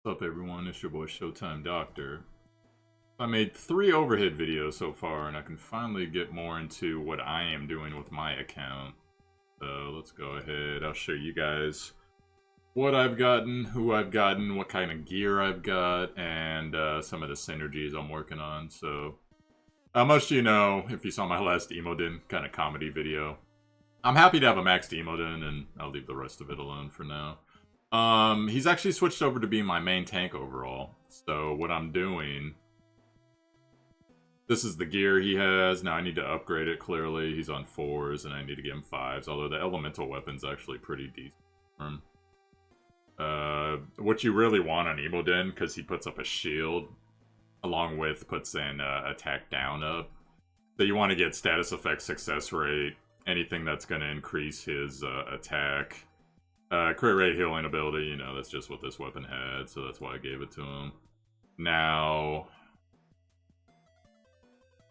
What's up, everyone? It's your boy Showtimedr. I made 3 Overhit videos so far, and I can finally get more into what I am doing with my account. So let's go ahead. I'll show you guys what I've gotten, who I've gotten, what kind of gear I've got, and some of the synergies I'm working on. So, most of you know, if you saw my last Emodin kind of comedy video, I'm happy to have a maxed Emodin, and I'll leave the rest of it alone for now. He's actually switched over to being my main tank overall. So what I'm doing, this is the gear he has. Now I need to upgrade it, clearly. He's on 4s and I need to give him 5s, although the elemental weapon's actually pretty decent. What you really want on Emodin, because he puts up a shield, along with puts in attack down up. So you want to get status effect success rate, anything that's going to increase his attack. Crit rate healing ability, you know, that's just what this weapon had, so that's why I gave it to him. Now,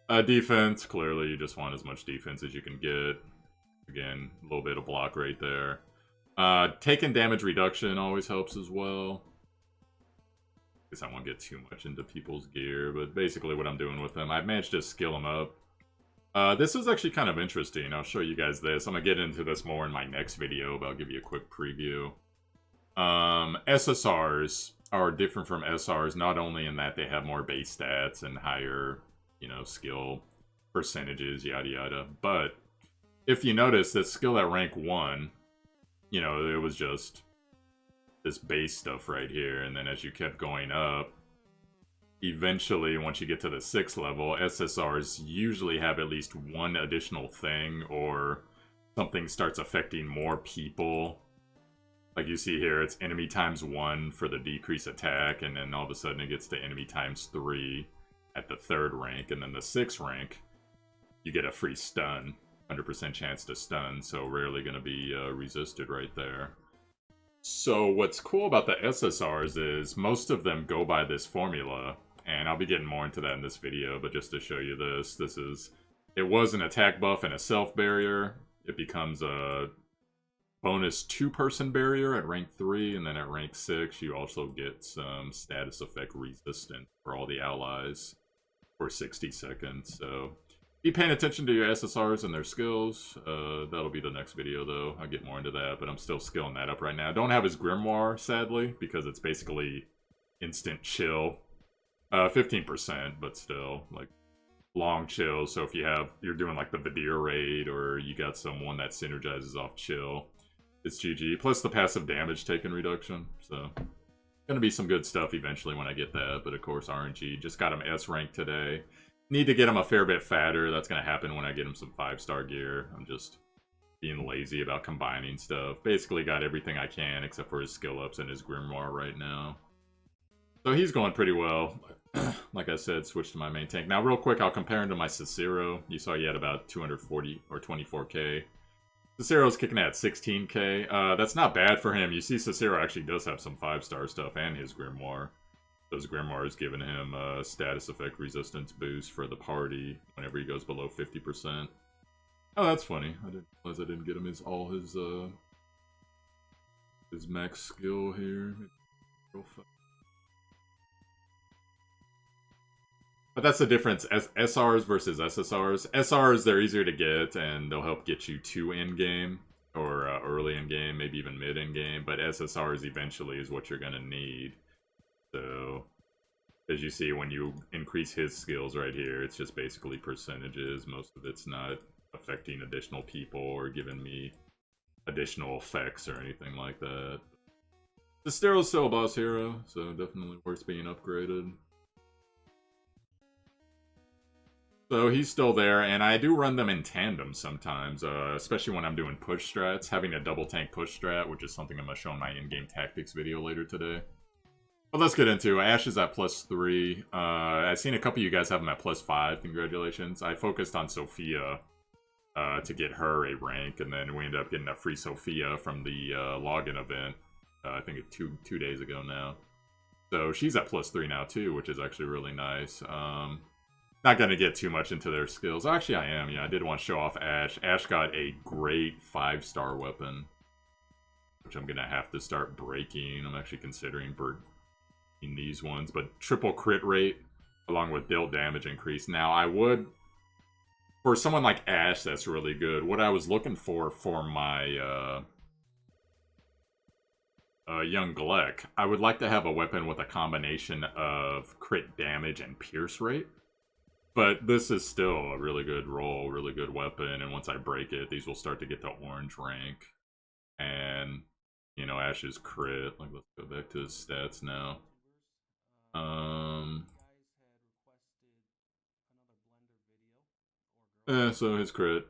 defense, clearly you just want as much defense as you can get. Again, a little bit of block right there. Taking damage reduction always helps as well. I guess I won't get too much into people's gear, but basically what I'm doing with them, I've managed to skill them up. This is actually kind of interesting. I'll show you guys this. I'm going to get into this more in my next video, but I'll give you a quick preview. SSRs are different from SRs, not only in that they have more base stats and higher, you know, skill percentages, yada yada, but if you notice that skill at rank 1, you know, it was just this base stuff right here, and then as you kept going up, eventually, once you get to the 6th level, SSRs usually have at least one additional thing, or something starts affecting more people. Like you see here, it's enemy times 1 for the decrease attack, and then all of a sudden it gets to enemy times 3 at the 3rd rank, and then the 6th rank, you get a free stun. 100% chance to stun, so rarely going to be resisted right there. So what's cool about the SSRs is most of them go by this formula, and I'll be getting more into that in this video, but just to show you this, it was an attack buff and a self barrier. It becomes a bonus 2-person barrier at rank 3, and then at rank 6 you also get some status effect resistance for all the allies for 60 seconds. So be paying attention to your SSRs and their skills. That'll be the next video though. I'll get more into that, but I'm still skilling that up right now. I don't have his Grimoire, sadly, because it's basically instant chill. 15%, but still, like, long chill. So if you're doing like the Vidir raid, or you got someone that synergizes off chill, it's GG. Plus the passive damage taken reduction. So gonna be some good stuff eventually when I get that. But of course, RNG just got him S rank today. Need to get him a fair bit fatter. That's gonna happen when I get him some 5-star gear. I'm just being lazy about combining stuff. Basically got everything I can except for his skill ups and his Grimoire right now. So he's going pretty well. Like I said, switched to my main tank. Now, real quick, I'll compare him to my Cicero. You saw he had about 240 or 24k. Cicero's kicking at 16k. That's not bad for him. You see, Cicero actually does have some 5-star stuff and his Grimoire. Those Grimoires giving him a status effect resistance boost for the party whenever he goes below 50%. Oh, that's funny. I didn't realize I didn't get him his max skill here. Real fast. But that's the difference, SRs versus SSRs. SRs, they're easier to get, and they'll help get you to endgame, or early endgame, maybe even mid endgame. But SSRs eventually is what you're going to need. So, as you see, when you increase his skills right here, it's just basically percentages. Most of it's not affecting additional people or giving me additional effects or anything like that. The Stero's still a boss hero, so definitely worth being upgraded. So he's still there, and I do run them in tandem sometimes, especially when I'm doing push strats. Having a double tank push strat, which is something I'm going to show in my in-game tactics video later today. But let's get into it. Ash is at +3. I've seen a couple of you guys have him at +5. Congratulations. I focused on Sophia to get her a rank, and then we ended up getting a free Sophia from the login event. I think it's two days ago now. So she's at +3 now too, which is actually really nice. Not going to get too much into their skills. Actually, I am. Yeah, I did want to show off Ash. Ash got a great 5-star weapon, which I'm going to have to start breaking. I'm actually considering in these ones, but triple crit rate along with dealt damage increase. Now, I would, for someone like Ashe, that's really good. What I was looking for my young Gleck, I would like to have a weapon with a combination of crit damage and pierce rate. But this is still a really good roll, really good weapon, and once I break it, these will start to get to orange rank. And, you know, Ashe's crit. Like, let's go back to his stats now. So his crit.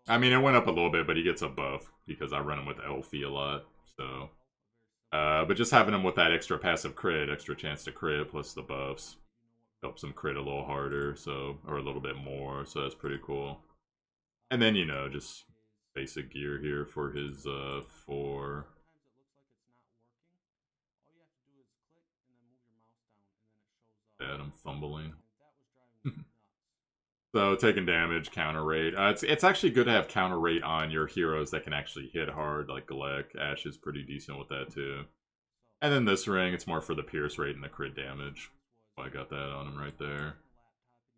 I mean, it went up a little bit, but he gets a buff because I run him with Elfie a lot, so... but just having him with that extra passive crit, extra chance to crit, plus the buffs, helps him crit a little harder, so, or a little bit more, so that's pretty cool. And then, you know, just basic gear here for his 4. Bad, I'm fumbling. So, taking damage, counter rate. It's actually good to have counter rate on your heroes that can actually hit hard, like Gleck. Ashe is pretty decent with that, too. And then this ring, it's more for the pierce rate and the crit damage. I got that on him right there.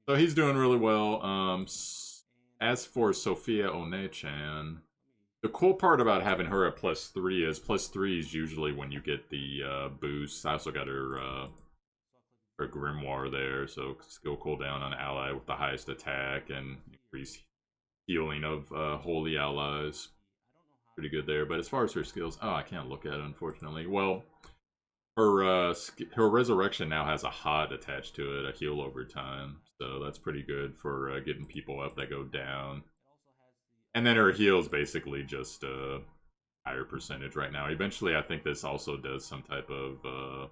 So he's doing really well. As for Sophia One-chan, the cool part about having her at +3 is +3 is usually when you get the boost. I also got her Grimoire there, so skill cooldown on ally with the highest attack and increase healing of holy allies. Pretty good there. But as far as her skills, oh, I can't look at it, unfortunately. Well, her resurrection now has a hot attached to it, a heal over time, so that's pretty good for getting people up that go down. And then her heal is basically just a higher percentage right now. Eventually, I think this also does some type of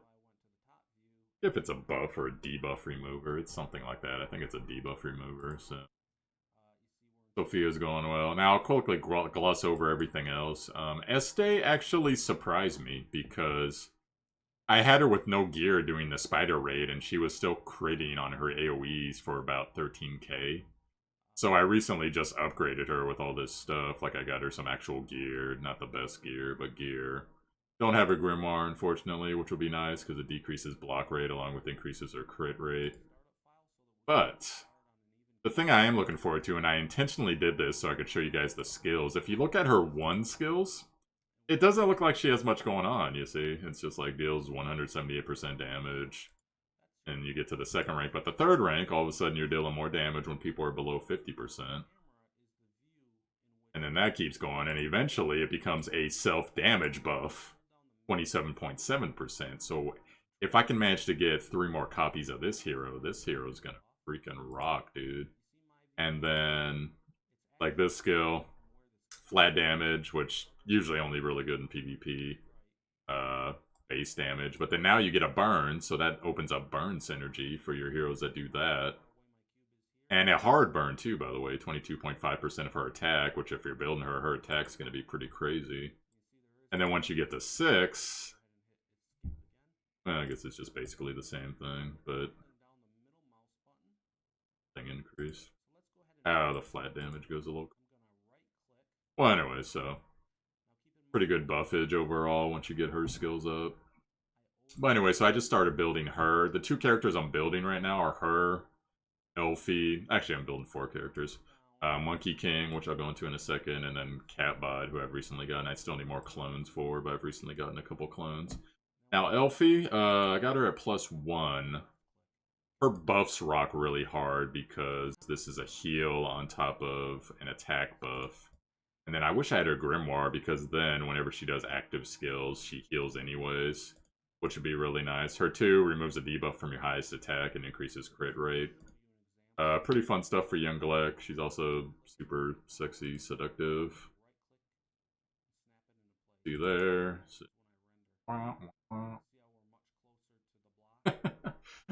if it's a buff or a debuff remover, it's something like that. I think it's a debuff remover. So Sophia's going well. Now I'll quickly gloss over everything else. Este actually surprised me because I had her with no gear doing the spider raid, and she was still critting on her AoEs for about 13k. So I recently just upgraded her with all this stuff. Like, I got her some actual gear. Not the best gear, but gear. Don't have a Grimoire, unfortunately, which will be nice, because it decreases block rate along with increases her crit rate. But the thing I am looking forward to, and I intentionally did this so I could show you guys the skills. If you look at her 1 skills, it doesn't look like she has much going on, you see? It's just like deals 178% damage, and you get to the 2nd rank. But the 3rd rank, all of a sudden you're dealing more damage when people are below 50%. And then that keeps going, and eventually it becomes a self-damage buff, 27.7%. So if I can manage to get 3 more copies of this hero's gonna freaking rock, dude. And then, like this skill, flat damage, which usually only really good in PvP, base damage, but then now you get a burn, so that opens up burn synergy for your heroes that do that. And a hard burn too, by the way, 22.5% of her attack, which if you're building her, her attack's going to be pretty crazy. And then once you get to 6, well, I guess it's just basically the same thing, but thing increase. Oh, the flat damage goes a little. Well, anyway, so pretty good buffage overall once you get her skills up. But anyway, so I just started building her. The 2 characters I'm building right now are her, Elfie. Actually, I'm building 4 characters. Monkey King, which I'll go into in a second, and then Catbot, who I've recently gotten. I still need more clones for, but I've recently gotten a couple clones. Now, Elfie, I got her at +1. Her buffs rock really hard because this is a heal on top of an attack buff. And then I wish I had her Grimoire, because then whenever she does active skills, she heals anyways, which would be really nice. Her 2 removes a debuff from your highest attack and increases crit rate. Pretty fun stuff for young Gleck. She's also super sexy, seductive. See there.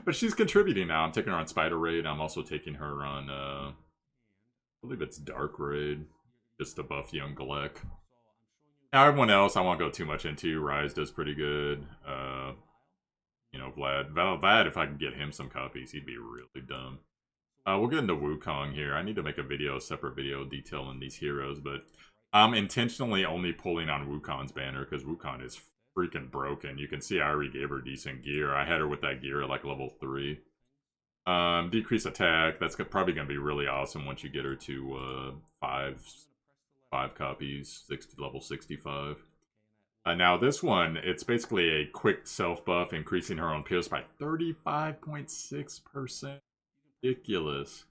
But she's contributing now. I'm taking her on Spider Raid. I'm also taking her on, I believe it's Dark Raid, just to buff young Gleck. Now, everyone else I won't go too much into. Rise does pretty good. You know, Vlad, if I can get him some copies, he'd be really dumb. We'll get into Wukong here. I need to make a separate video detailing these heroes, but I'm intentionally only pulling on Wukong's banner because Wukong is freaking broken. You can see I already gave her decent gear. I had her with that gear at like level 3. Decrease attack. That's probably going to be really awesome once you get her to 5 copies, level 65. Now this one, it's basically a quick self buff, increasing her own pierce by 35.6%. Ridiculous.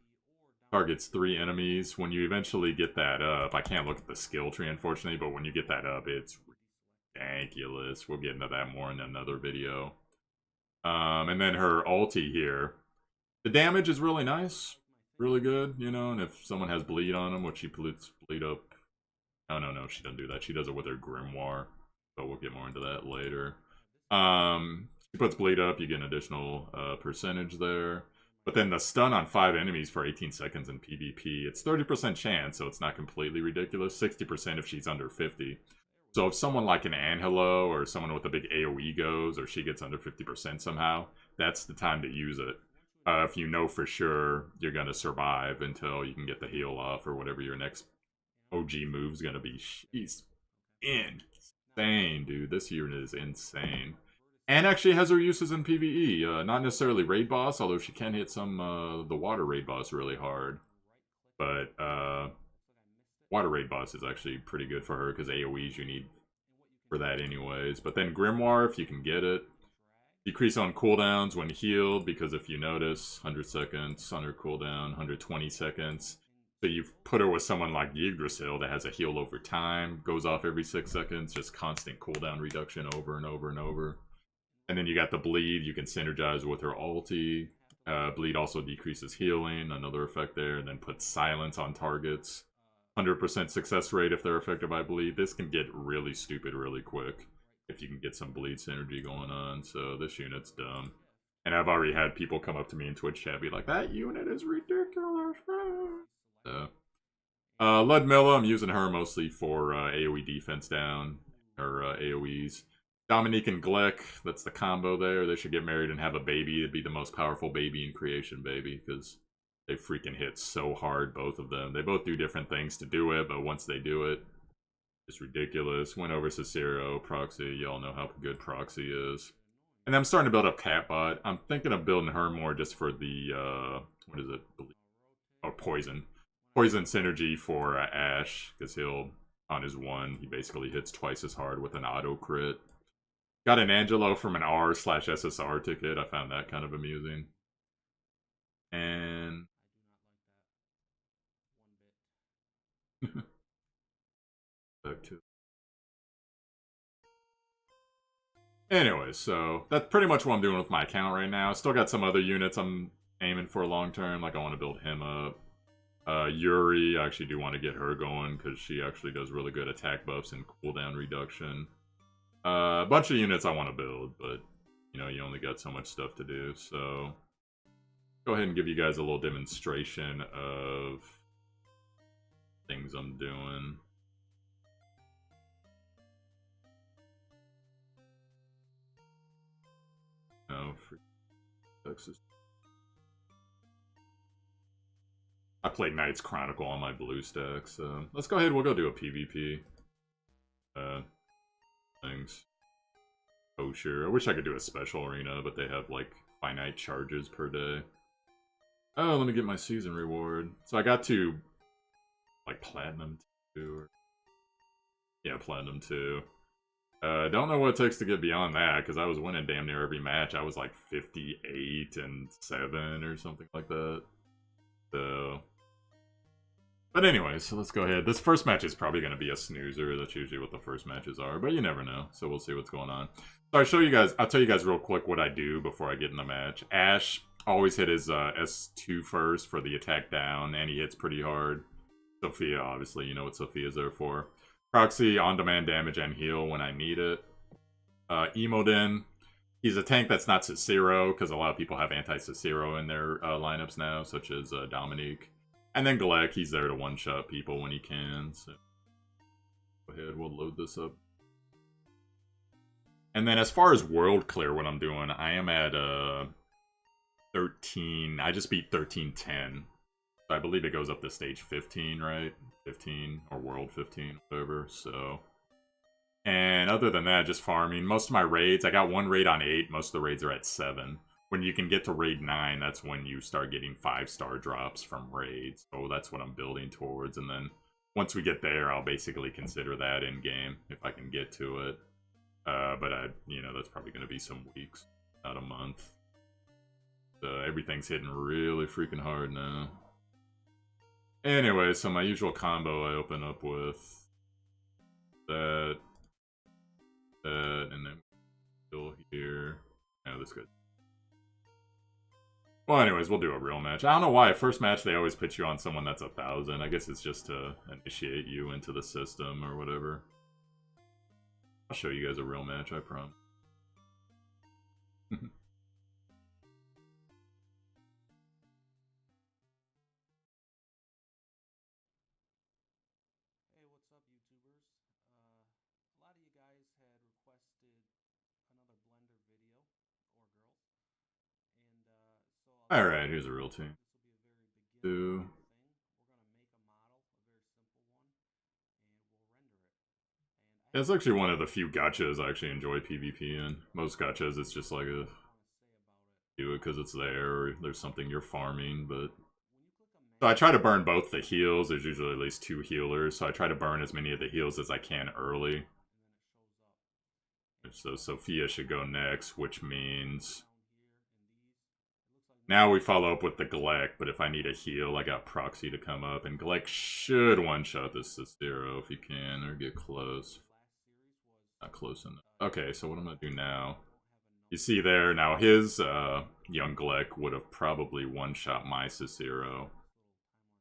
Targets 3 enemies. When you eventually get that up, I can't look at the skill tree unfortunately, but when you get that up, it's ridiculous. We'll get into that more in another video. And then her ulti here. The damage is really nice. Really good, you know, and if someone has bleed on them, which she puts bleed up. Oh, no, she doesn't do that. She does it with her grimoire. But we'll get more into that later. She puts bleed up, you get an additional percentage there. But then the stun on 5 enemies for 18 seconds in PvP, it's 30% chance, so it's not completely ridiculous. 60% if she's under 50. So if someone like an Angelo or someone with a big AoE goes, or she gets under 50% somehow, that's the time to use it. If you know for sure you're going to survive until you can get the heal off or whatever your next OG move's going to be. She's insane, dude. This unit is insane. And actually has her uses in PvE. Not necessarily raid boss, although she can hit some the water raid boss really hard. But water raid boss is actually pretty good for her because AoEs you need for that anyways. But then grimoire, if you can get it. Decrease on cooldowns when healed, because if you notice, 100 seconds on her cooldown, 120 seconds. So you've put her with someone like Yggdrasil that has a heal over time, goes off every 6 seconds, just constant cooldown reduction over and over and over. And then you got the bleed, you can synergize with her ulti. Bleed also decreases healing, another effect there, and then puts silence on targets. 100% success rate if they're affected by bleed. This can get really stupid really quick if you can get some bleed synergy going on. So this unit's dumb. And I've already had people come up to me in Twitch chat be like, that unit is ridiculous. Ludmilla, I'm using her mostly for AoE defense down, or AoEs. Dominique and Gleck, that's the combo there. They should get married and have a baby. It'd be the most powerful baby in creation, baby, because they freaking hit so hard, both of them. They both do different things to do it, but once they do it, it's ridiculous. Went over Cicero, Proxy. Y'all know how good Proxy is. And I'm starting to build up Catbot. I'm thinking of building her more just for the, what is it? Oh, Poison. Poison synergy for Ash, because he'll, on his 1, he basically hits twice as hard with an auto crit. Got an Angelo from an R/SSR ticket. I found that kind of amusing. And back to. Anyways, so that's pretty much what I'm doing with my account right now. Still got some other units I'm aiming for long term. Like I want to build him up. Yuri, I actually do want to get her going because she actually does really good attack buffs and cooldown reduction. A bunch of units I want to build, but you know, you only got so much stuff to do. So go ahead and give you guys a little demonstration of things I'm doing. Oh, for Texas. I played Knight's Chronicle on my blue stack, so let's go ahead. We'll go do a PvP. Things. Oh, sure. I wish I could do a special arena, but they have like finite charges per day. Oh, let me get my season reward. So I got to like Platinum 2. Or... yeah, Platinum 2. Don't know what it takes to get beyond that, because I was winning damn near every match. I was like 58-7 or something like that. So... but anyways, so let's go ahead. This first match is probably going to be a snoozer. That's usually what the first matches are, but you never know. So we'll see what's going on. So I'll tell you guys real quick what I do before I get in the match. Ash always hit his S2 first for the attack down, and he hits pretty hard. Sophia, obviously, you know what Sophia's there for. Proxy, on-demand damage and heal when I need it. Emodin, he's a tank that's not Cicero, because a lot of people have anti-Cicero in their lineups now, such as Dominique. And then Gleck, he's there to one-shot people when he can. So go ahead, we'll load this up. And then as far as world clear, what I'm doing, I am at 13. I just beat 13-10. So I believe it goes up to stage 15, right? 15 or world 15, whatever. So And other than that, just farming. Most of my raids, I got one raid on 8. Most of the raids are at 7. When you can get to raid 9, that's when you start getting 5-star drops from raids. So that's what I'm building towards. And then once we get there, I'll basically consider that in game if I can get to it. But that's probably going to be some weeks, not a month. Everything's hitting really freaking hard now. Anyway, so my usual combo I open up with that, and then still here. Oh, this good. Well, anyways, we'll do a real match. I don't know why. First match, they always put you on someone that's 1,000. I guess it's just to initiate you into the system or whatever. I'll show you guys a real match, I promise. Alright, here's a real team. Two. Yeah, it's actually one of the few gachas I actually enjoy PvP in. Most gachas, it's just like a do it because it's there, or there's something you're farming, but... So I try to burn both the heals. There's usually at least 2 healers, so I try to burn as many of the heals as I can early. So Sophia should go next, which means... Now we follow up with the Gleck, but if I need a heal, I got Proxy to come up, and Gleck should one-shot this Cicero if he can, or get close. Not close enough. Okay, so what I'm gonna do now... You see there, now his young Gleck would have probably one-shot my Cicero.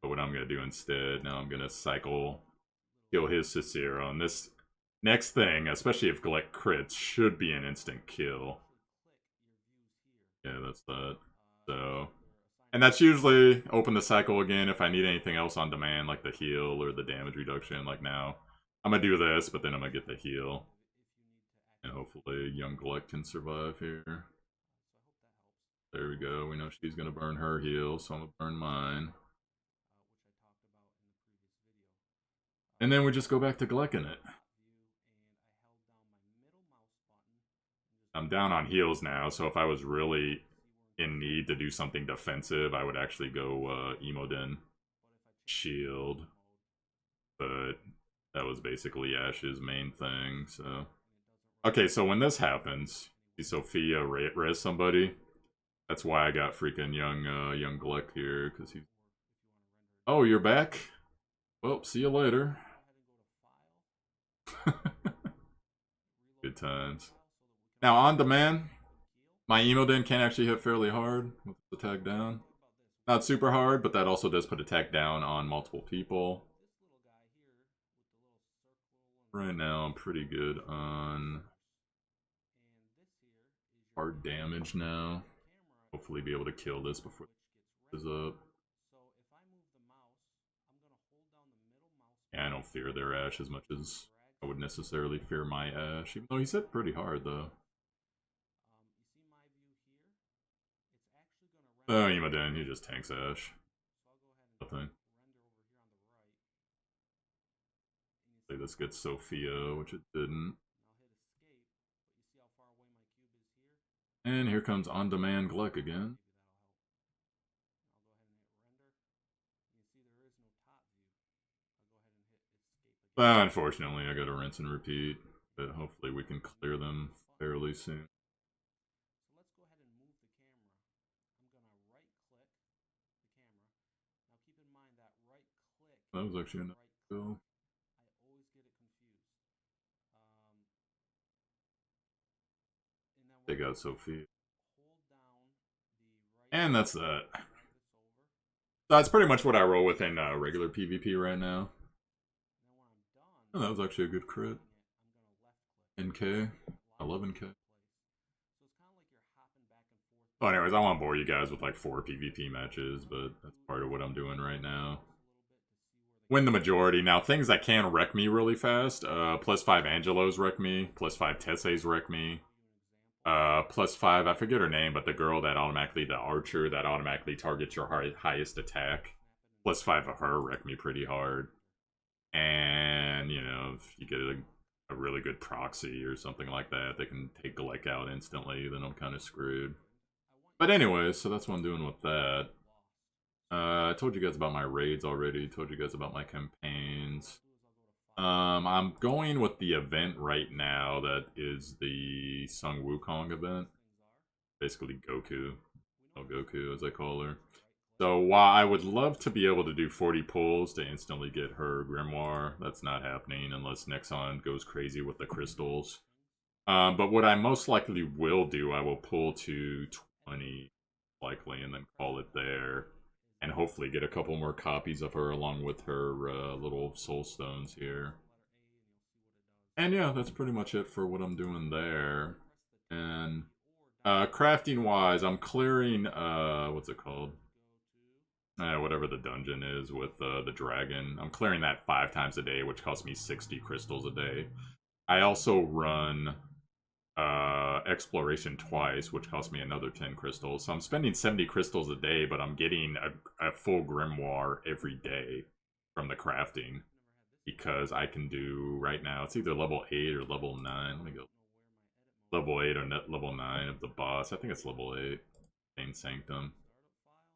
But what I'm gonna do instead, now I'm gonna cycle, kill his Cicero, and this next thing, especially if Gleck crits, should be an instant kill. Yeah, that's that. So, and that's usually open the cycle again if I need anything else on demand, like the heal or the damage reduction. Like now, I'm gonna do this, but then I'm gonna get the heal. And hopefully young Gleck can survive here. There we go. We know she's gonna burn her heal, so I'm gonna burn mine. And then we just go back to Glecking it. I'm down on heals now, so if I was really in need to do something defensive, I would actually go Emoden shield. But that was basically Ash's main thing, so... Okay, so when this happens, see Sophia res somebody. That's why I got freaking young Gleck here, because he's... Oh, you're back? Well, see you later. Good times. Now, on demand, my Emoden can actually hit fairly hard with the tag down. Not super hard, but that also does put a tag down on multiple people. Right now, I'm pretty good on hard damage now. Hopefully be able to kill this before it is up. Yeah, I don't fear their Ash as much as I would necessarily fear my Ash, even though he's hit pretty hard, though. Oh, Emoden, he just tanks Ash. Nothing. This gets Sophia, which it didn't. And here comes on-demand Gleck again. Unfortunately, I gotta rinse and repeat, but hopefully we can clear them fairly soon. That was actually enough kill. Take out Sophia. And that's that. That's pretty much what I roll with in regular PvP right now. Oh, that was actually a good crit. NK. 11k. Well, anyways, I won't bore you guys with like 4 PvP matches, but that's part of what I'm doing right now. Win the majority. Now, things that can wreck me really fast. +5 Angelos wreck me. +5 Tesse's wreck me. +5, I forget her name, but the girl that automatically, the archer that automatically targets your highest attack. +5 of her wreck me pretty hard. And, you know, if you get a a really good proxy or something like that that can take Glick out instantly, then I'm kind of screwed. But anyway, so that's what I'm doing with that. I told you guys about my raids already. Told you guys about my campaigns. I'm going with the event right now that is the Sung Wukong event. Basically Goku. Oh, Goku, as I call her. So while I would love to be able to do 40 pulls to instantly get her Grimoire, that's not happening unless Nexon goes crazy with the crystals. But what I most likely will do, I will pull to 20, likely, and then call it there. And hopefully get a couple more copies of her along with her little soul stones here. And yeah, that's pretty much it for what I'm doing there. And crafting wise, I'm clearing what's it called? Whatever the dungeon is with the dragon. I'm clearing that 5 times a day, which costs me 60 crystals a day. I also run exploration twice, which costs me another 10 crystals. So I'm spending 70 crystals a day, but I'm getting a full grimoire every day from the crafting. Because I can do, right now, it's either level 8 or level 9. Let me go. Level 8 or level 9 of the boss. I think it's level 8. Same Sanctum.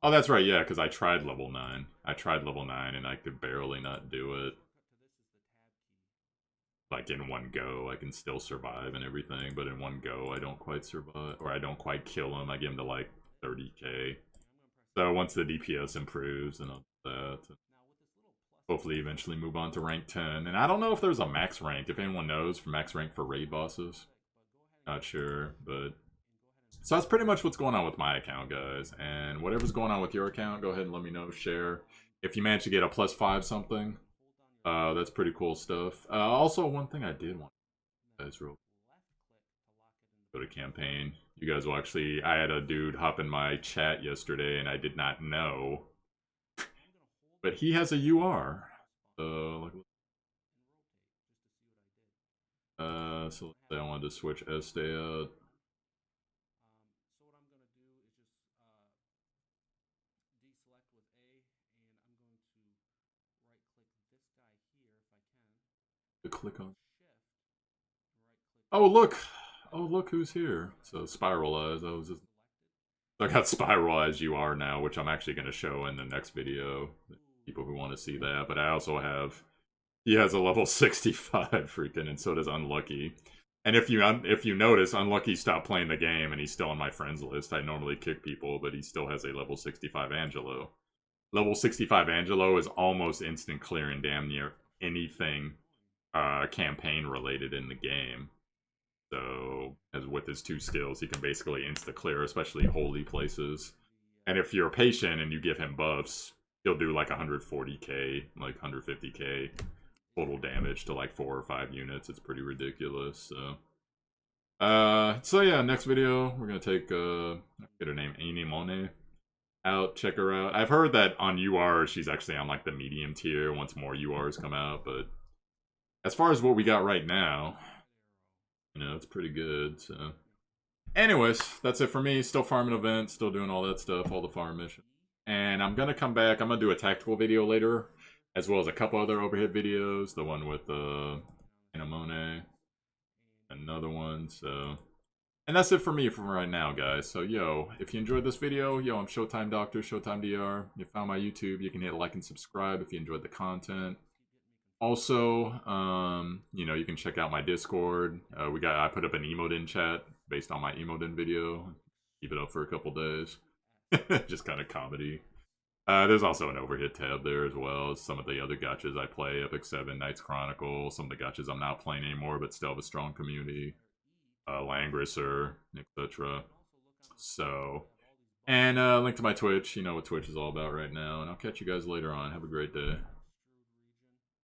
Oh, that's right, yeah, because I tried level 9. I tried level 9 and I could barely not do it. Like, in one go, I can still survive and everything, but in one go, I don't quite survive. Or I don't quite kill him. I get him to, like, 30k. So once the DPS improves and all that, hopefully eventually move on to rank 10. And I don't know if there's a max rank, if anyone knows, for max rank for raid bosses. Not sure, but... So that's pretty much what's going on with my account, guys. And whatever's going on with your account, go ahead and let me know, share. If you manage to get a +5 something, that's pretty cool stuff. Also, one thing I did want to guys real go to campaign. You guys will actually... I had a dude hop in my chat yesterday, and I did not know. But he has a UR. So let's say I wanted to switch Este out. Click on. Oh look! Oh look who's here! So Spiralize. I was just. I got Spiralize UR now, which I'm actually going to show in the next video. People who want to see that, but I also have. He has a level 65 freaking, and so does Unlucky. And if you notice, Unlucky stopped playing the game, and he's still on my friends list. I normally kick people, but he still has a level 65 Angelo. Level 65 Angelo is almost instant clearing damn near anything campaign related in the game. So, as with his 2 skills, he can basically insta clear, especially holy places. And if you're patient and you give him buffs, he'll do like 140k, like 150k total damage to like 4 or 5 units. It's pretty ridiculous. So yeah, next video we're gonna take get her name Animone out, check her out. I've heard that on UR she's actually on like the medium tier once more URs come out, but as far as what we got right now, you know, it's pretty good. So anyways, that's it for me. Still farming events, still doing all that stuff, all the farm missions. And I'm gonna come back. I'm gonna do a tactical video later, as well as a couple other Overhit videos. The one with Animone, another one. So, and that's it for me from right now, guys. So, yo, if you enjoyed this video, yo, I'm Showtime Doctor, Showtimedr. You found my YouTube. You can hit like and subscribe if you enjoyed the content. Also, you know, you can check out my Discord. I put up an emote chat based on my emote video. Keep it up for a couple days. Just kind of comedy. There's also an Overhit tab there as well as some of the other gachas I play, Epic 7, Knights Chronicle, some of the gachas I'm not playing anymore but still have a strong community, Langrisser, etc. So, and link to my Twitch, you know what Twitch is all about right now, and I'll catch you guys later on. Have a great day.